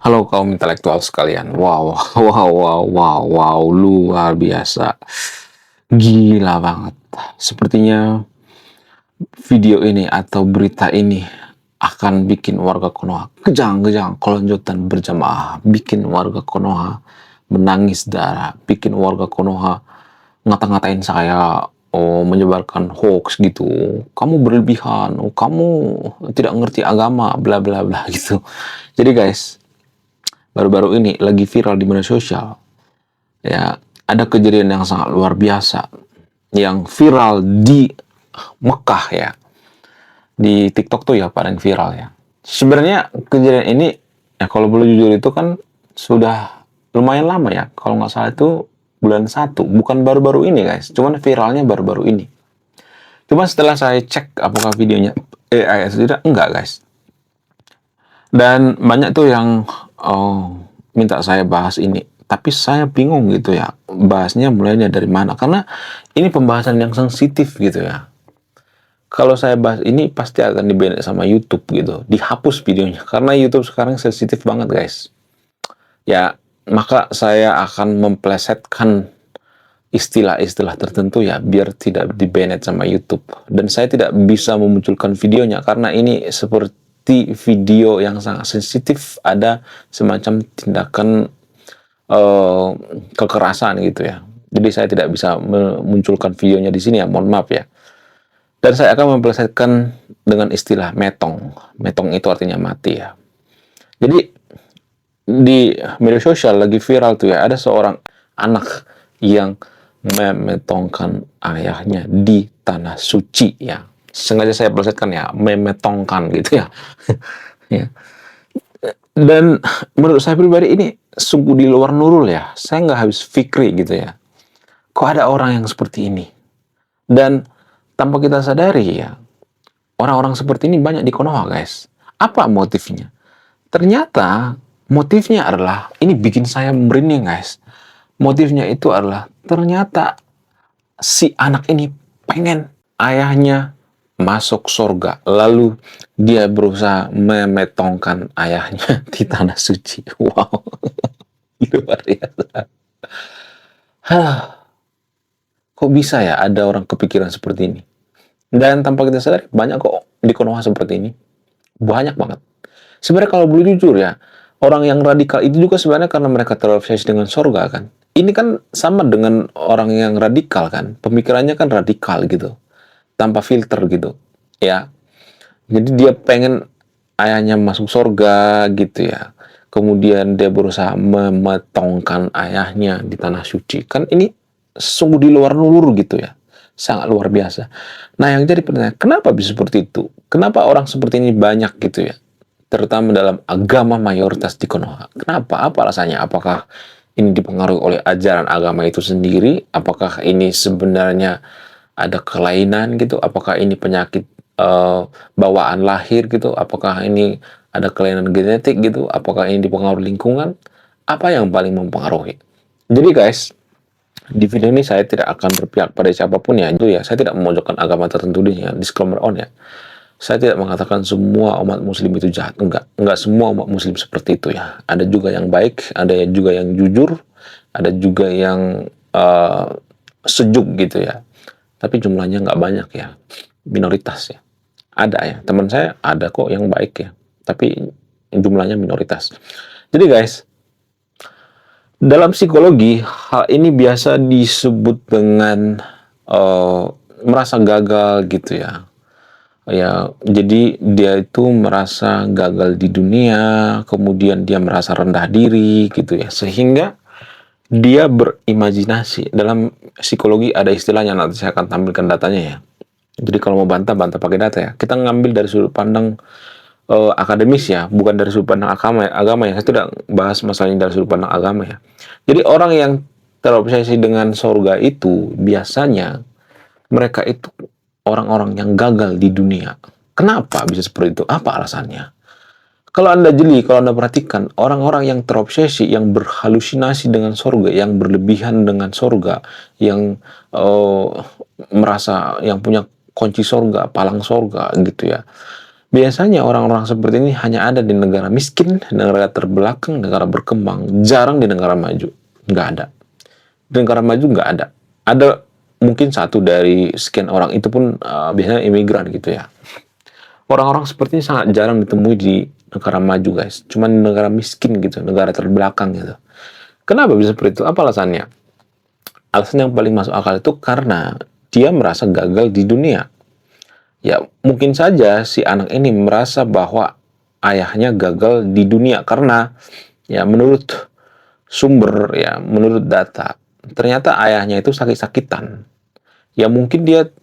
Halo kaum intelektual sekalian. Wow, wow, wow, wow, wow, luar biasa. Gila banget. Sepertinya video ini atau berita ini akan bikin warga Konoha kejang-kejang, kelonjotan berjamaah, bikin warga Konoha menangis darah, bikin warga Konoha ngata-ngatain saya, oh, menyebarkan hoax gitu. Kamu berlebihan, oh, kamu tidak ngerti agama, bla bla bla gitu. Jadi guys, baru-baru ini lagi viral di media sosial, ya, ada kejadian yang sangat luar biasa yang viral di Mekah ya, di TikTok tuh ya paling viral ya. Sebenarnya kejadian ini ya kalau boleh jujur itu kan sudah lumayan lama ya, kalau nggak salah itu bulan satu, bukan baru-baru ini guys, cuman viralnya baru-baru ini. Cuma setelah saya cek apakah videonya AI atau tidak, enggak guys. Dan banyak tuh yang minta saya bahas ini. Tapi saya bingung gitu ya, bahasnya mulainya dari mana. Karena ini pembahasan yang sensitif gitu ya. Kalau saya bahas ini pasti akan di-ban sama YouTube gitu. Dihapus videonya. Karena YouTube sekarang sensitif banget guys. Ya, maka saya akan memplesetkan istilah-istilah tertentu ya biar tidak di-ban sama YouTube. Dan saya tidak bisa memunculkan videonya karena ini seperti video yang sangat sensitif, ada semacam tindakan kekerasan gitu ya. Jadi saya tidak bisa memunculkan videonya di sini ya, mohon maaf ya. Dan saya akan memplesetkan dengan istilah metong. Metong itu artinya mati ya. Jadi di media sosial lagi viral tuh ya, ada seorang anak yang memetongkan ayahnya di tanah suci ya. Sengaja saya plesetkan ya, memetongkan gitu ya. Ya. Dan menurut saya pribadi ini sungguh di luar nurul ya. Saya nggak habis fikri gitu ya. Kok ada orang yang seperti ini? Dan tanpa kita sadari ya, orang-orang seperti ini banyak di Konoha guys. Apa motifnya? Ternyata motifnya adalah, ini bikin saya merinding guys. Motifnya itu adalah ternyata si anak ini pengen ayahnya masuk surga. Lalu dia berusaha memetongkan ayahnya di tanah suci. Wow, luar biasa. Hah, kok bisa ya ada orang kepikiran seperti ini? Dan tanpa kita sadari, banyak kok di Konoha seperti ini. Banyak banget. Sebenarnya kalau boleh jujur ya, orang yang radikal itu juga sebenarnya karena mereka terobsesi dengan surga kan. Ini kan sama dengan orang yang radikal kan. Pemikirannya kan radikal gitu. Tanpa filter gitu. Ya. Jadi dia pengen ayahnya masuk surga gitu ya. Kemudian dia berusaha memetongkan ayahnya di tanah suci. Kan ini sungguh di luar nurul gitu ya. Sangat luar biasa. Nah yang jadi pertanyaan, kenapa bisa seperti itu? Kenapa orang seperti ini banyak gitu ya? Terutama dalam agama mayoritas di Konoha. Kenapa? Apa alasannya? Apakah ini dipengaruhi oleh ajaran agama itu sendiri? Apakah ini sebenarnya ada kelainan gitu? Apakah ini penyakit bawaan lahir gitu? Apakah ini ada kelainan genetik gitu? Apakah ini dipengaruhi lingkungan? Apa yang paling mempengaruhi? Jadi guys, di video ini saya tidak akan berpihak pada siapapun ya. Itu ya, saya tidak memojokkan agama tertentu di ya. Disclaimer on ya. Saya tidak mengatakan semua umat muslim itu jahat. Enggak semua umat muslim seperti itu ya. Ada juga yang baik, ada juga yang jujur, ada juga yang sejuk gitu ya. Tapi jumlahnya nggak banyak ya. Minoritas ya. Ada ya, teman saya ada kok yang baik ya. Tapi jumlahnya minoritas. Jadi guys, dalam psikologi, hal ini biasa disebut dengan merasa gagal gitu ya. Ya, jadi dia itu merasa gagal di dunia, kemudian dia merasa rendah diri gitu ya. Sehingga dia berimajinasi. Dalam psikologi ada istilahnya, nanti saya akan tampilkan datanya ya. Jadi kalau mau bantah, bantah pakai data ya. Kita ngambil dari sudut pandang akademis ya, bukan dari sudut pandang agama ya. Saya tidak bahas masalah ini dari sudut pandang agama ya. Jadi orang yang terobsesi dengan surga itu biasanya mereka itu orang-orang yang gagal di dunia. Kenapa bisa seperti itu? Apa alasannya? Kalau Anda jeli, kalau Anda perhatikan, orang-orang yang terobsesi, yang berhalusinasi dengan surga, yang berlebihan dengan surga, yang merasa yang punya kunci surga, palang surga gitu ya. Biasanya orang-orang seperti ini hanya ada di negara miskin, negara terbelakang, negara berkembang, jarang di negara maju. Nggak ada. Di negara maju nggak ada. Ada mungkin satu dari sekian orang, itu pun biasanya imigran gitu ya. Orang-orang seperti ini sangat jarang ditemui di negara maju, guys. Cuman di negara miskin gitu, negara terbelakang gitu. Kenapa bisa seperti itu? Apa alasannya? Alasan yang paling masuk akal itu karena dia merasa gagal di dunia. Ya, mungkin saja si anak ini merasa bahwa ayahnya gagal di dunia karena ya menurut sumber ya, menurut data, ternyata ayahnya itu sakit-sakitan. Ya mungkin dia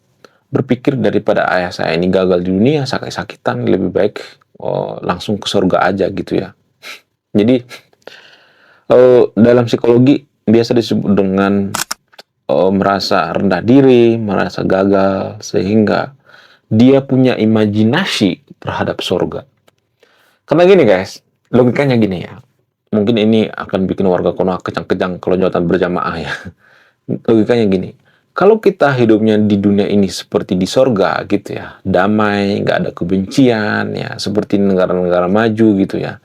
berpikir daripada ayah saya ini gagal di dunia, sakit-sakitan, lebih baik langsung ke surga aja gitu ya. Jadi dalam psikologi biasa disebut dengan merasa rendah diri, merasa gagal, sehingga dia punya imajinasi terhadap surga. Karena gini guys, logikanya gini ya. Mungkin ini akan bikin warga Konoha kejang-kejang kalau kelonjotan berjamaah ya. Logikanya gini, kalau kita hidupnya di dunia ini seperti di sorga gitu ya, damai, nggak ada kebencian ya, seperti negara-negara maju gitu ya,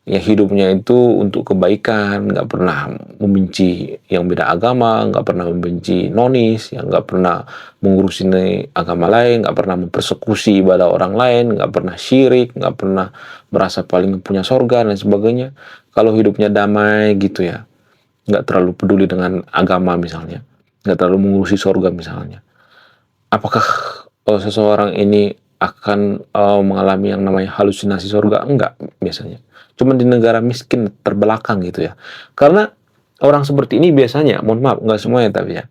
ya hidupnya itu untuk kebaikan, nggak pernah membenci yang beda agama, nggak pernah membenci nonis, yang nggak pernah mengurusi agama lain, nggak pernah mempersekusi ibadah orang lain, nggak pernah syirik, nggak pernah merasa paling punya sorga dan sebagainya. Kalau hidupnya damai gitu ya, nggak terlalu peduli dengan agama misalnya, nggak terlalu mengurusi sorga misalnya. Apakah seseorang ini akan mengalami yang namanya halusinasi sorga? Enggak, biasanya. Cuma di negara miskin terbelakang gitu ya. Karena orang seperti ini biasanya, mohon maaf, nggak semuanya tapi ya,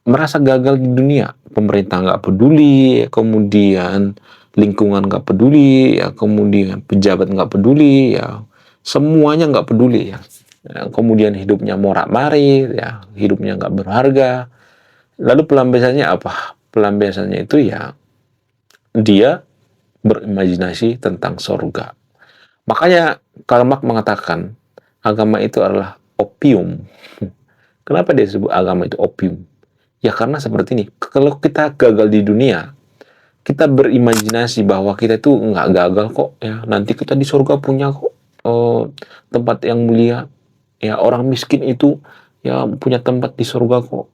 merasa gagal di dunia. Pemerintah nggak peduli, kemudian lingkungan nggak peduli, ya, kemudian pejabat nggak peduli, ya, semuanya nggak peduli ya. Ya, kemudian hidupnya morak-marit, ya, hidupnya nggak berharga. Lalu pelampiasannya apa? Pelampiasannya itu ya dia berimajinasi tentang sorga. Makanya Karl Marx mengatakan agama itu adalah opium. Kenapa dia sebut agama itu opium? Ya karena seperti ini, kalau kita gagal di dunia, kita berimajinasi bahwa kita itu nggak gagal kok, ya nanti kita di surga punya kok tempat yang mulia, ya orang miskin itu ya punya tempat di surga kok.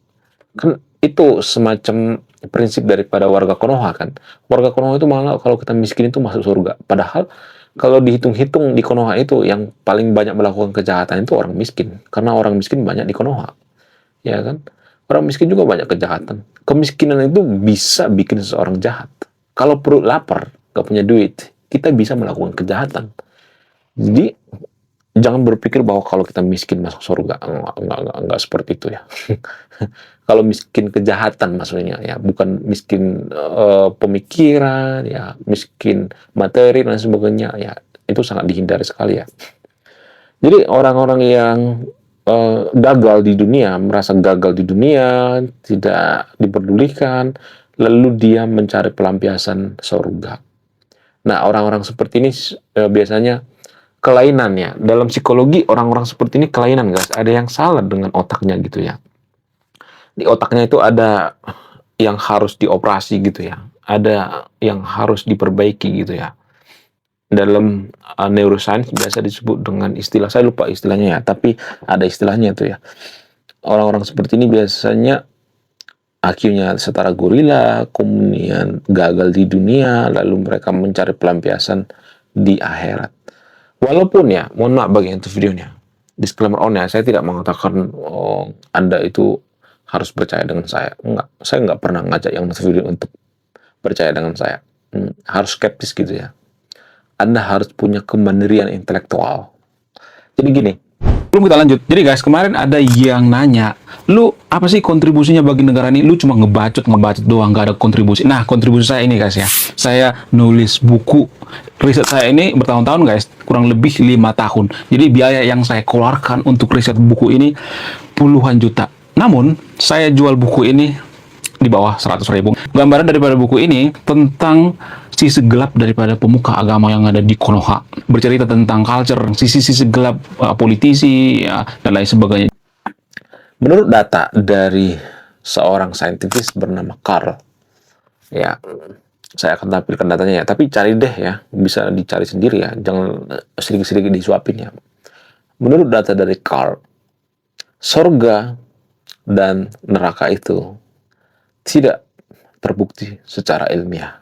Kan itu semacam prinsip daripada warga Konoha kan. Warga Konoha itu malah kalau kita miskin itu masuk surga. Padahal kalau dihitung-hitung di Konoha itu yang paling banyak melakukan kejahatan itu orang miskin. Karena orang miskin banyak di Konoha. Ya kan? Orang miskin juga banyak kejahatan. Kemiskinan itu bisa bikin seseorang jahat. Kalau perut lapar, gak punya duit, kita bisa melakukan kejahatan. Jadi jangan berpikir bahwa kalau kita miskin masuk surga. Enggak seperti itu ya. Kalau miskin kejahatan maksudnya ya, bukan miskin pemikiran ya, miskin materi dan sebagainya ya, itu sangat dihindari sekali ya. Jadi orang-orang yang gagal di dunia, merasa gagal di dunia, tidak diperdulikan, lalu dia mencari pelampiasan surga. Nah, orang-orang seperti ini biasanya kelainan ya. Dalam psikologi orang-orang seperti ini kelainan, guys. Ada yang salah dengan otaknya gitu ya. Di otaknya itu ada yang harus dioperasi gitu ya. Ada yang harus diperbaiki gitu ya. Dalam neuroscience biasa disebut dengan istilah, saya lupa istilahnya ya, tapi ada istilahnya itu ya. Orang-orang seperti ini biasanya IQ-nya setara gorila, kemudian gagal di dunia, lalu mereka mencari pelampiasan di akhirat. Walaupun ya, mohon maaf bagi yang videonya, disclaimer on ya, saya tidak mengatakan Anda itu harus percaya dengan saya. Enggak, saya nggak pernah ngajak yang video untuk percaya dengan saya. Harus skeptis gitu ya. Anda harus punya kemandirian intelektual. Jadi gini, belum kita lanjut. Jadi guys, kemarin ada yang nanya, lu apa sih kontribusinya bagi negara ini? Lu cuma ngebacot doang, nggak ada kontribusi. Nah, kontribusi saya ini guys ya, saya nulis buku. Riset saya ini bertahun-tahun guys, kurang lebih 5 tahun. Jadi biaya yang saya keluarkan untuk riset buku ini puluhan juta. Namun, saya jual buku ini di bawah 100.000. Gambaran daripada buku ini tentang sisi gelap daripada pemuka agama yang ada di Konoha. Bercerita tentang culture, sisi-sisi gelap politisi, ya, dan lain sebagainya. Menurut data dari seorang saintis bernama Carl, ya, Saya akan tampilkan datanya ya, tapi cari deh ya, bisa dicari sendiri ya, jangan sedikit-sedikit disuapin ya. Menurut data dari Carl, sorga dan neraka itu tidak terbukti secara ilmiah.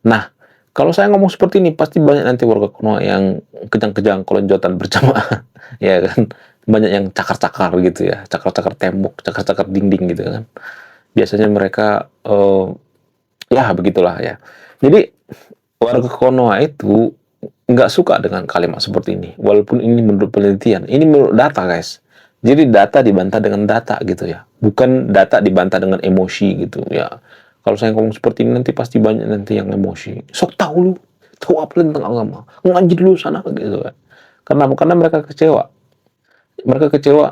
Nah, kalau saya ngomong seperti ini, pasti banyak nanti warga Konoha yang kejang-kejang kelonjotan berjamaah, ya kan? Banyak yang cakar-cakar gitu ya, cakar-cakar tembok, cakar-cakar dinding gitu kan. Biasanya mereka, ya begitulah ya. Jadi, warga Konoha itu nggak suka dengan kalimat seperti ini, walaupun ini menurut penelitian. Ini menurut data, guys. Jadi data dibantah dengan data gitu ya, bukan data dibantah dengan emosi gitu ya. Kalau saya ngomong seperti ini nanti pasti banyak nanti yang emosi. Sok tahu lu, tahu apa tentang agama? Ngaji dulu sana gitu kan. Karena mereka kecewa. Mereka kecewa,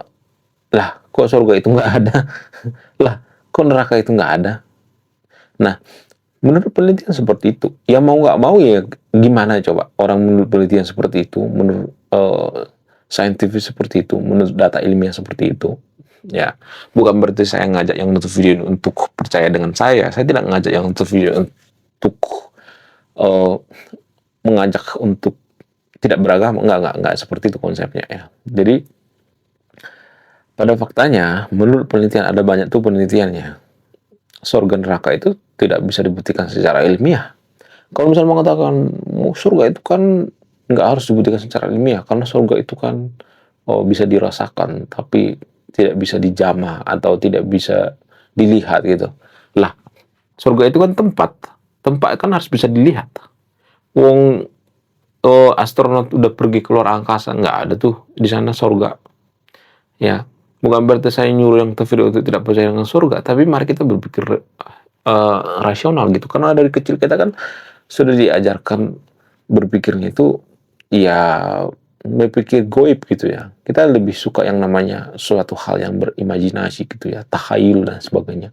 lah kok surga itu nggak ada? Lah kok neraka itu nggak ada? Nah, menurut penelitian seperti itu, ya mau nggak mau ya gimana coba orang menurut penelitian seperti itu, menurut saintifis seperti itu, menurut data ilmiah seperti itu, ya bukan berarti saya ngajak yang nonton video ini untuk percaya dengan saya tidak ngajak yang nonton video untuk eh, mengajak untuk tidak beragama, enggak seperti itu konsepnya ya. Jadi pada faktanya, menurut penelitian ada banyak tuh penelitiannya, surga neraka itu tidak bisa dibuktikan secara ilmiah. Kalau misalnya mengatakan surga itu kan nggak harus dibuktikan secara ilmiah karena surga itu kan bisa dirasakan tapi tidak bisa dijamah atau tidak bisa dilihat gitu. Lah, surga itu kan tempat, tempat kan harus bisa dilihat. Wong astronot udah pergi keluar angkasa nggak ada tuh di sana surga. Ya, bukan berarti saya nyuruh yang video untuk tidak percaya dengan surga, tapi mari kita berpikir rasional gitu. Karena dari kecil kita kan sudah diajarkan berpikirnya itu ya berpikir goib gitu ya. Kita lebih suka yang namanya suatu hal yang berimajinasi gitu ya, takhayul dan sebagainya.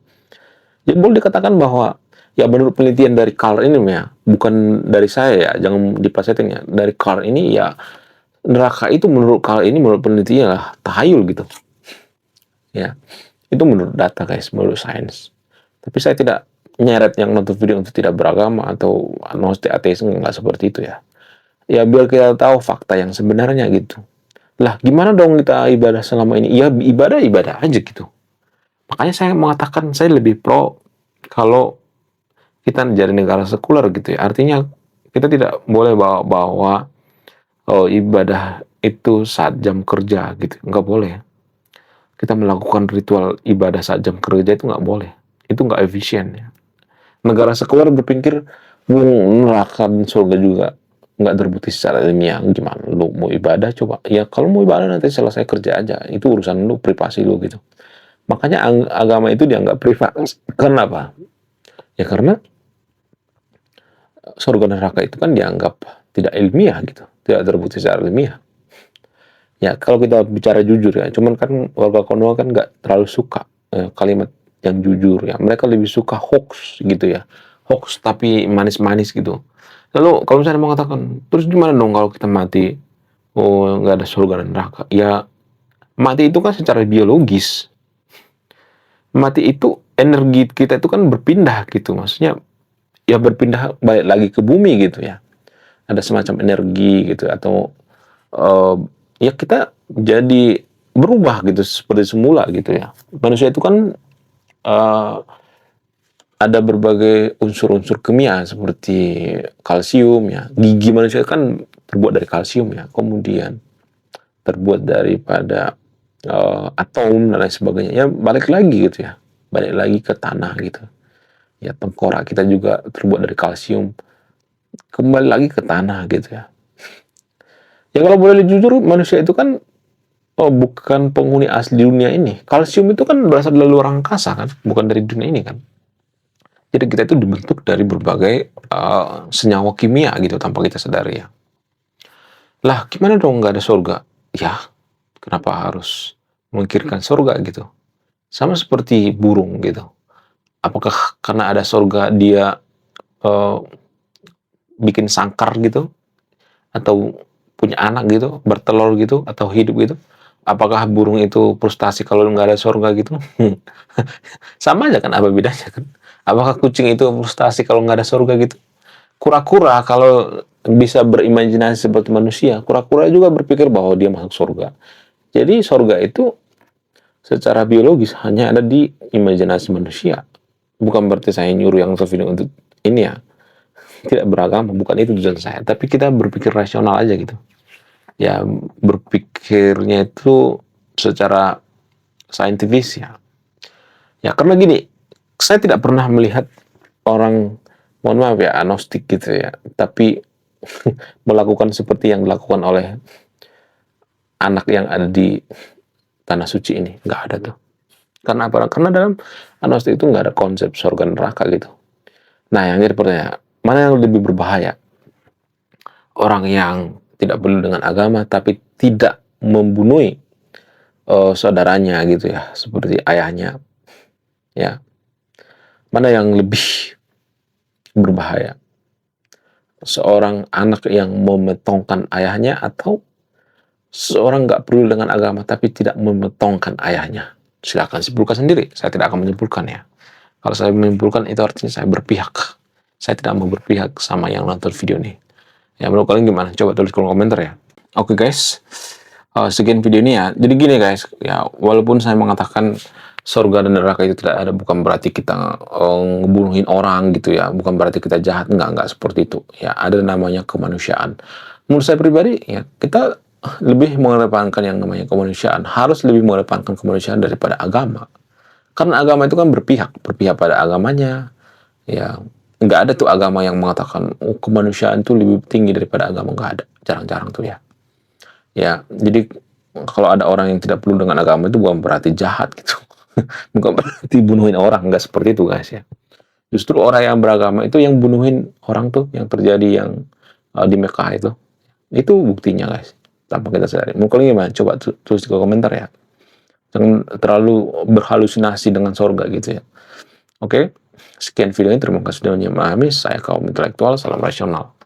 Jadi boleh dikatakan bahwa ya menurut penelitian dari Carl ini ya, bukan dari saya ya, jangan diplesetin ya. Dari Carl ini ya neraka itu menurut Carl ini menurut penelitian lah tahayul gitu. Ya, itu menurut data guys, menurut sains. Tapi saya tidak nyeret yang nonton video untuk tidak beragama atau agnostik ateis, nggak seperti itu ya. Ya biar kita tahu fakta yang sebenarnya gitu. Lah gimana dong kita ibadah selama ini? Ya ibadah aja gitu. Makanya saya mengatakan saya lebih pro kalau kita menjadi negara sekuler gitu ya. Artinya kita tidak boleh bawa ibadah itu saat jam kerja gitu. Nggak boleh. Kita melakukan ritual ibadah saat jam kerja itu nggak boleh. Itu nggak efisien ya. Negara sekuler berpikir neraka dan surga juga nggak terbukti secara ilmiah. Gimana lu mau ibadah coba? Ya kalau mau ibadah nanti selesai kerja aja. Itu urusan lu, privasi lu gitu. Makanya agama itu dianggap privat. Karena apa? Ya karena surga neraka itu kan dianggap tidak ilmiah gitu. Tidak terbukti secara ilmiah. Ya kalau kita bicara jujur ya, cuman kan warga Konoha kan nggak terlalu suka kalimat yang jujur ya. Mereka lebih suka hoax gitu ya. Hoax tapi manis-manis gitu. Lalu kalau misalnya mengatakan, terus gimana dong kalau kita mati? Oh, nggak ada surga dan neraka. Ya, mati itu kan secara biologis. Mati itu energi kita itu kan berpindah gitu. Maksudnya ya berpindah balik lagi ke bumi gitu ya. Ada semacam energi gitu atau ya kita jadi berubah gitu seperti semula gitu ya. Manusia itu kan ada berbagai unsur-unsur kimia seperti kalsium ya. Gigi manusia kan terbuat dari kalsium ya. Kemudian terbuat daripada atom dan lain sebagainya. Ya balik lagi gitu ya. Balik lagi ke tanah gitu. Ya tengkorak kita juga terbuat dari kalsium. Kembali lagi ke tanah gitu ya. Ya kalau boleh jujur manusia itu kan bukan penghuni asli dunia ini. Kalsium itu kan berasal dari luar angkasa kan, bukan dari dunia ini kan. Jadi kita itu dibentuk dari berbagai senyawa kimia gitu tanpa kita sadari ya. Lah gimana dong nggak ada surga? Ya kenapa harus mengkirkan surga gitu? Sama seperti burung gitu. Apakah karena ada surga dia uh, bikin sangkar gitu? Atau punya anak gitu, bertelur gitu, atau hidup gitu? Apakah burung itu frustasi kalau nggak ada surga gitu? Sama aja kan, apa bedanya kan? Apakah kucing itu frustasi kalau nggak ada surga gitu? Kura-kura kalau bisa berimajinasi seperti manusia, kura-kura juga berpikir bahwa dia masuk surga. Jadi surga itu secara biologis hanya ada di imajinasi manusia. Bukan berarti saya nyuruh yang video untuk ini ya, tidak beragama, bukan itu tujuan saya. Tapi kita berpikir rasional aja gitu. Ya, berpikirnya itu secara saintifis ya. Ya, karena gini, saya tidak pernah melihat orang, mohon maaf ya, agnostik gitu ya, tapi melakukan seperti yang dilakukan oleh anak yang ada di tanah suci ini. Nggak ada tuh. Karena apa? Karena dalam agnostik itu nggak ada konsep surga neraka gitu. Nah, yang jadi pertanyaan, mana yang lebih berbahaya? Orang yang tidak peduli dengan agama tapi tidak membunuh saudaranya gitu ya, seperti ayahnya. Ya, mana yang lebih berbahaya? Seorang anak yang memetongkan ayahnya atau seorang nggak peduli dengan agama tapi tidak memetongkan ayahnya? Silakan simpulkan sendiri. Saya tidak akan menyimpulkan ya. Kalau saya menyimpulkan itu artinya saya berpihak. Saya tidak mau berpihak sama yang nonton video ini. Ya, menurut kalian gimana? Coba tulis kolom komentar ya. Oke guys, sekian video ini ya. Jadi gini guys, ya walaupun saya mengatakan surga dan neraka itu tidak ada, bukan berarti kita ngebunuhin orang gitu ya, bukan berarti kita jahat, enggak seperti itu. Ya, ada namanya kemanusiaan. Menurut saya pribadi ya, kita lebih mengedepankan yang namanya kemanusiaan, harus lebih mengedepankan kemanusiaan daripada agama. Karena agama itu kan berpihak pada agamanya. Ya, nggak ada tuh agama yang mengatakan kemanusiaan itu lebih tinggi daripada agama, nggak ada, jarang-jarang tuh ya. Ya, jadi kalau ada orang yang tidak perlu dengan agama itu bukan berarti jahat gitu. Bukan berarti bunuhin orang, nggak seperti itu guys ya. Justru orang yang beragama itu yang bunuhin orang tuh, yang terjadi yang di Mekah itu. Itu buktinya guys. Tanpa kita sadari. Mungkin gimana? Coba tulis di komentar ya. Jangan terlalu berhalusinasi dengan surga gitu ya. Oke, sekian video ini. Terima kasih sudah memahami. Saya kaum intelektual, salam rasional.